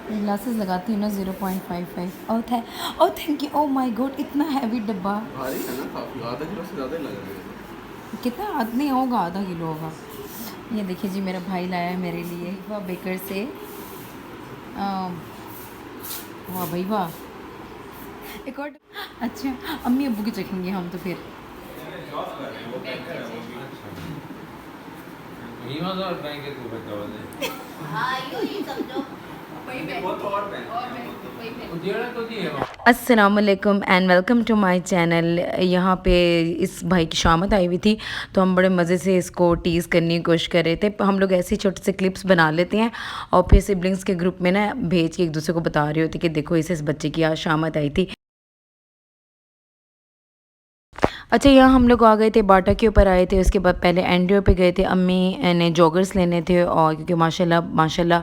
Glasses लगाती हूँ ना 0.55। Oh thank you. Oh my God, इतना हैवी डब्बा। भारी है ना काफ़ी, आधा किलो से ज़्यादा ही लग रहा है। कितना नहीं होगा, आधा किलो होगा। ये देखिए जी, मेरा भाई लाया है मेरे लिए वाह बेकर से। वाह भाई वाह। एक और अच्छा, अम्मी अब्बू की चखेंगे हम तो फिर। अस्सलामुअलैकुम and welcome to my channel. यहाँ पे इस भाई की शामत आई हुई थी, तो हम बड़े मज़े से इसको टीज़ करने की कोशिश कर रहे थे। हम लोग ऐसे छोटे से क्लिप्स बना लेते हैं और फिर सिबलिंग्स के ग्रुप में ना भेज के एक दूसरे को बता रहे होते कि देखो इस बच्चे की आज शामत आई थी। अच्छा, यहाँ हम लोग आ गए थे, बाटा के ऊपर आए थे। उसके बाद पहले एनडीओ पे गए थे। अम्मी ने जॉगर्स लेने थे, और क्योंकि माशाल्लाह माशाल्लाह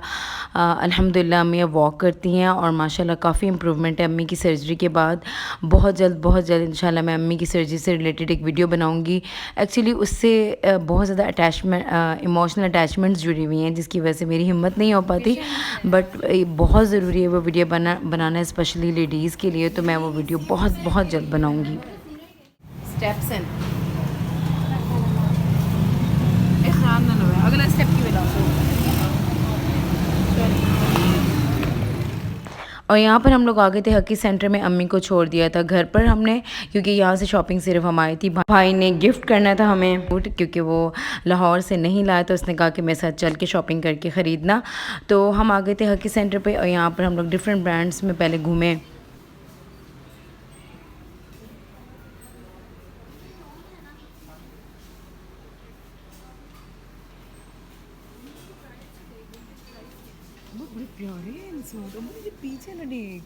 अल्हम्दुलिल्लाह अम्मी अब वॉक करती हैं और माशाल्लाह काफ़ी इम्प्रूवमेंट है अम्मी की सर्जरी के बाद। बहुत जल्द इंशाल्लाह मैं अम्मी की सर्जरी से रिलेटेड एक वीडियो बनाऊँगी। एक्चुअली उससे बहुत ज़्यादा अटैचमेंट, इमोशनल अटैचमेंट्स जुड़ी हुई हैं, जिसकी वजह से मेरी हिम्मत नहीं हो पाती। बट बहुत ज़रूरी है वो वीडियो बनाना स्पेशली लेडीज़ के लिए, तो मैं वो वीडियो बहुत जल्द बनाऊँगी। स्टेप्स हैं इस राम ना हुआ, अगला स्टेप की बेला। और यहाँ पर हम लोग आ गए थे हकी सेंटर में, अम्मी को छोड़ दिया था घर पर हमने, क्योंकि यहाँ से शॉपिंग सिर्फ हम आई थी। भाई ने गिफ्ट करना था हमें बूट, क्योंकि वो लाहौर से नहीं लाया, तो उसने कहा कि मेरे साथ चल के शॉपिंग करके ख़रीदना। तो हम आ गए थे हकी सेंटर पे, और यहाँ पर हम लोग डिफरेंट ब्रांड्स में पहले घूमे। बड़े प्यारे हैं सूट, मुझे पीछे ना देख।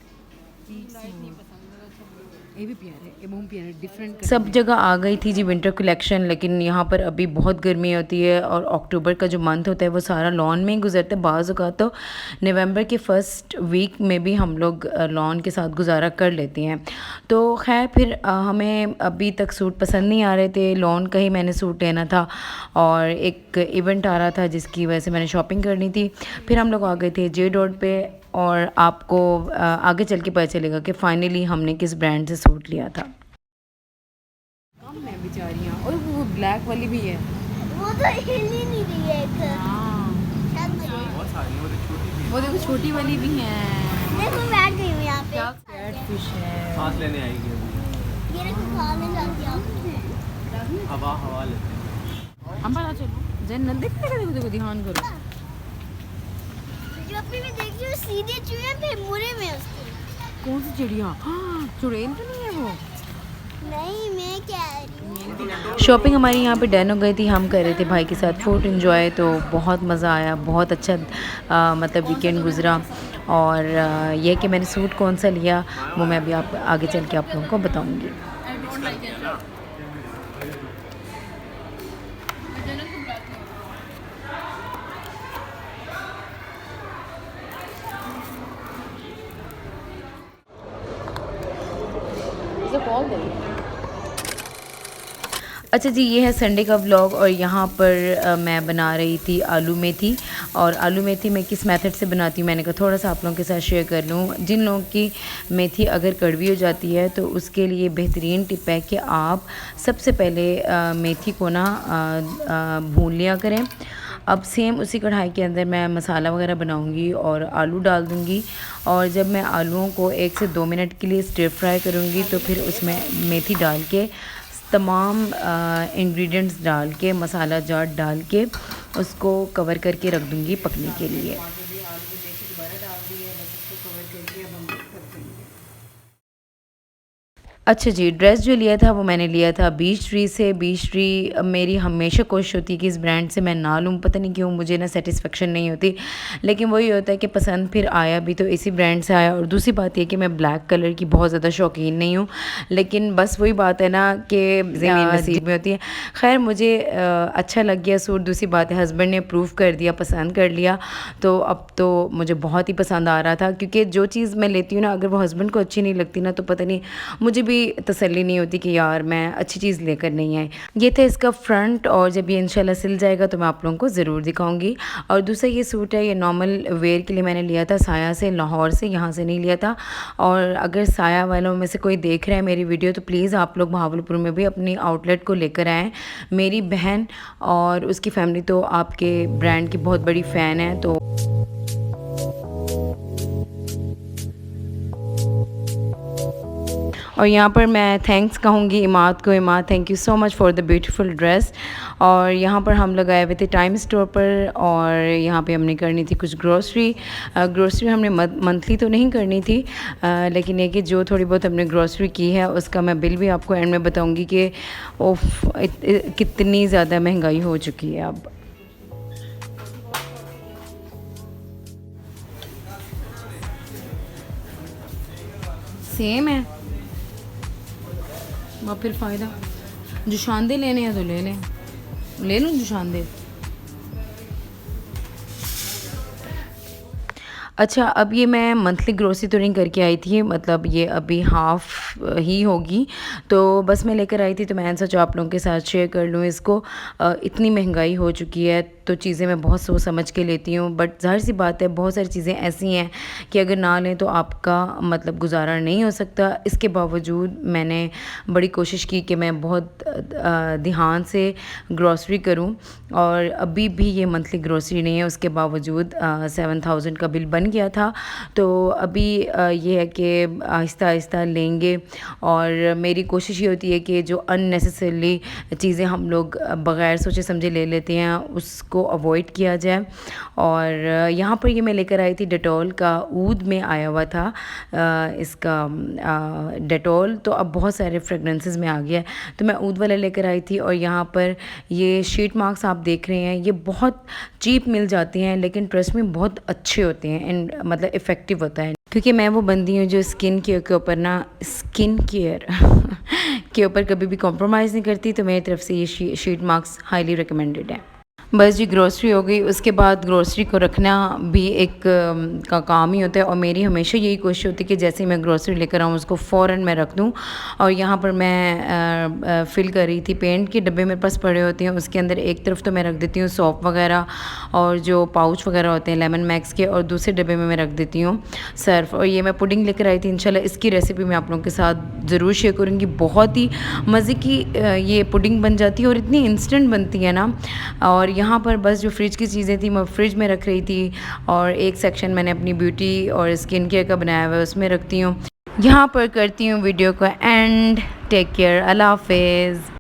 ये भी प्यारे, ये बहुत प्यारे, डिफरेंट सब जगह आ गई थी जी विंटर कलेक्शन। लेकिन यहाँ पर अभी बहुत गर्मी होती है, और अक्टूबर का जो मंथ होता है वो सारा लॉन में ही गुजरता है। बाज़ औक़ात तो नवंबर के फर्स्ट वीक में भी हम लोग लॉन के साथ गुजारा कर लेते हैं। तो खैर फिर हमें अभी तक सूट पसंद नहीं आ रहे थे। लॉन का ही मैंने सूट लेना था, और एक इवेंट आ रहा था जिसकी वजह से मैंने शॉपिंग करनी थी। फिर हम लोग आ गए थे जे डॉट पे, और आपको आगे चल के पता चलेगा कि फ़ाइनली हमने किस ब्रांड से सूट लिया था। कम है बेचारियाँ, और वो ब्लैक वाली भी है, वो तो हिल ही नहीं रही है एक। हाँ बहुत सारी, वो तो छोटी भी वो देखो छोटी वाली भी है। देखो मैं बैठ गई हूँ यहाँ पे। क्या कैट फिश है। सांस लेने आएगी अभी। ये देखो खाने लग गया। हवा लेते हैं। हम पता चलो जन न देखने का, देखो ध्यान करो। जो भी मैं देख रही हूँ सीधे चूहे पे मुड़े में उसके। कौन सी चिड़िया? हाँ, चुड़ैल तो नहीं है वो? नहीं, मैं कह रही हूँ। शॉपिंग हमारी यहाँ पे डन हो गई थी। हम कर रहे थे भाई के साथ फूड एंजॉय, तो बहुत मज़ा आया, बहुत अच्छा मतलब वीकेंड गुजरा। और ये कि मैंने सूट कौन सा लिया वो मैं अभी आप आगे चल के आप लोगों को बताऊँगी। अच्छा जी, ये है संडे का व्लॉग, और यहाँ पर मैं बना रही थी आलू मेथी। और आलू मेथी मैं किस मेथड से बनाती हूँ मैंने कहा थोड़ा सा आप लोगों के साथ शेयर कर लूँ। जिन लोगों की मेथी अगर कड़वी हो जाती है तो उसके लिए बेहतरीन टिप है कि आप सबसे पहले मेथी को ना भून लिया करें। अब सेम उसी कढ़ाई के अंदर मैं मसाला वगैरह बनाऊंगी और आलू डाल दूंगी, और जब मैं आलूओं को 1 से 2 मिनट के लिए स्टिर फ्राई करूंगी तो फिर उसमें मेथी डाल के तमाम इंग्रेडिएंट्स डाल के मसाला जार डाल के उसको कवर करके रख दूंगी पकने के लिए। अच्छा जी, ड्रेस जो लिया था वो मैंने लिया था बीच ट्री से। बीच ट्री मेरी हमेशा कोशिश होती है कि इस ब्रांड से मैं ना लूँ, पता नहीं क्यों मुझे ना सेटिस्फेक्शन नहीं होती, लेकिन वही होता है कि पसंद फिर आया भी तो इसी ब्रांड से आया। और दूसरी बात यह कि मैं ब्लैक कलर की बहुत ज़्यादा शौकीन नहीं हूँ, लेकिन बस वही बात है ना कि मेरी नसीब में होती है। खैर मुझे अच्छा लग गया सूट। दूसरी बात है हस्बैंड ने अप्रूव कर दिया, पसंद कर लिया, तो अब तो मुझे बहुत ही पसंद आ रहा था। क्योंकि जो चीज़ मैं लेती हूँ ना, अगर वो हस्बैंड को अच्छी नहीं लगती ना तो पता नहीं, मुझे भी भी तसल्ली नहीं होती कि यार मैं अच्छी चीज़ लेकर नहीं आई। ये था इसका फ्रंट, और जब ये इंशाल्लाह सिल जाएगा तो मैं आप लोगों को ज़रूर दिखाऊंगी। और दूसरा ये सूट है, ये नॉर्मल वेयर के लिए मैंने लिया था साया से, लाहौर से, यहाँ से नहीं लिया था। और अगर साया वालों में से कोई देख रहा है मेरी वीडियो तो प्लीज़ आप लोग भावलपुर में भी अपनी आउटलेट को लेकर आएँ। मेरी बहन और उसकी फैमिली तो आपके ब्रांड की बहुत बड़ी फ़ैन है। तो और यहाँ पर मैं थैंक्स कहूँगी इमाद को। Imad, thank you so much for the beautiful dress. और यहाँ पर हम लोग आए हुए थे टाइम स्टोर पर, और यहाँ पे हमने करनी थी कुछ ग्रोसरी। ग्रोसरी हमने मंथली तो नहीं करनी थी, लेकिन ये कि जो थोड़ी बहुत हमने ग्रोसरी की है उसका मैं बिल भी आपको एंड में बताऊँगी कि ओफ कितनी ज़्यादा महंगाई हो चुकी है अब। सेम है वहाँ, फिर फ़ायदा। जुशांदे लेने हैं तो ले लूँ जुशांदे। अच्छा, अब ये मैं मंथली ग्रोसरी तो नहीं करके आई थी, मतलब ये अभी हाफ़ ही होगी, तो बस मैं लेकर आई थी। तो मैंने सोचा आप लोगों के साथ शेयर कर लूँ इसको। इतनी महंगाई हो चुकी है तो चीज़ें मैं बहुत सोच समझ के लेती हूँ, बट ज़ाहिर सी बात है बहुत सारी चीज़ें ऐसी हैं कि अगर ना लें तो आपका मतलब गुजारा नहीं हो सकता। इसके बावजूद मैंने बड़ी कोशिश की कि मैं बहुत ध्यान से ग्रोसरी करूँ, और अभी भी ये मंथली ग्रोसरी नहीं है, उसके बावजूद 7000 का बिल बन गया था। तो अभी ये है कि आहिस्ता आहिस्ता लेंगे, और मेरी कोशिश ये होती है कि जो अननेसेसरली चीज़ें हम लोग बग़ैर सोचे समझे ले लेते हैं उसको अवॉइड किया जाए। और यहाँ पर ये मैं लेकर आई थी डेटॉल का, ऊद में आया हुआ था इसका डेटॉल, तो अब बहुत सारे फ्रेगरेंसेस में आ गया है, तो मैं ऊद वाला लेकर आई थी। और यहाँ पर ये शीट मार्क्स आप देख रहे हैं, ये बहुत चीप मिल जाते हैं, लेकिन ट्रस्ट में बहुत अच्छे होते हैं एंड मतलब इफ़ेक्टिव होता है। क्योंकि मैं वो बंदी हूँ जो स्किन केयर के ऊपर स्किन केयर के ऊपर कभी भी कॉम्प्रोमाइज़ नहीं करती, तो मेरी तरफ से ये शीट मार्क्स हाईली रिकमेंडेड है। बस जी ग्रोसरी हो गई, उसके बाद ग्रोसरी को रखना भी एक का काम ही होता है, और मेरी हमेशा यही कोशिश होती है कि जैसे ही मैं ग्रोसरी लेकर आऊँ उसको फ़ौरन मैं रख दूँ। और यहाँ पर मैं फ़िल कर रही थी, पेंट के डब्बे मेरे पास पड़े होते हैं, उसके अंदर एक तरफ तो मैं रख देती हूँ सॉप वगैरह और जो पाउच वगैरह होते हैं लेमन मैक्स के, और दूसरे डब्बे में मैं रख देती हूँ सर्फ। और ये मैं पुडिंग लेकर आई थी, इंशाल्लाह इसकी रेसिपी मैं आप लोगों के साथ ज़रूर शेयर करूँगी। बहुत ही मज़े की ये पुडिंग बन जाती है और इतनी इंस्टेंट बनती है ना। और यहाँ पर बस जो फ्रिज की चीज़ें थी मैं फ्रिज में रख रही थी, और एक सेक्शन मैंने अपनी ब्यूटी और स्किन केयर का बनाया हुआ है उसमें रखती हूँ। यहाँ पर करती हूँ वीडियो को एंड। टेक केयर, अल्लाह हाफिज़।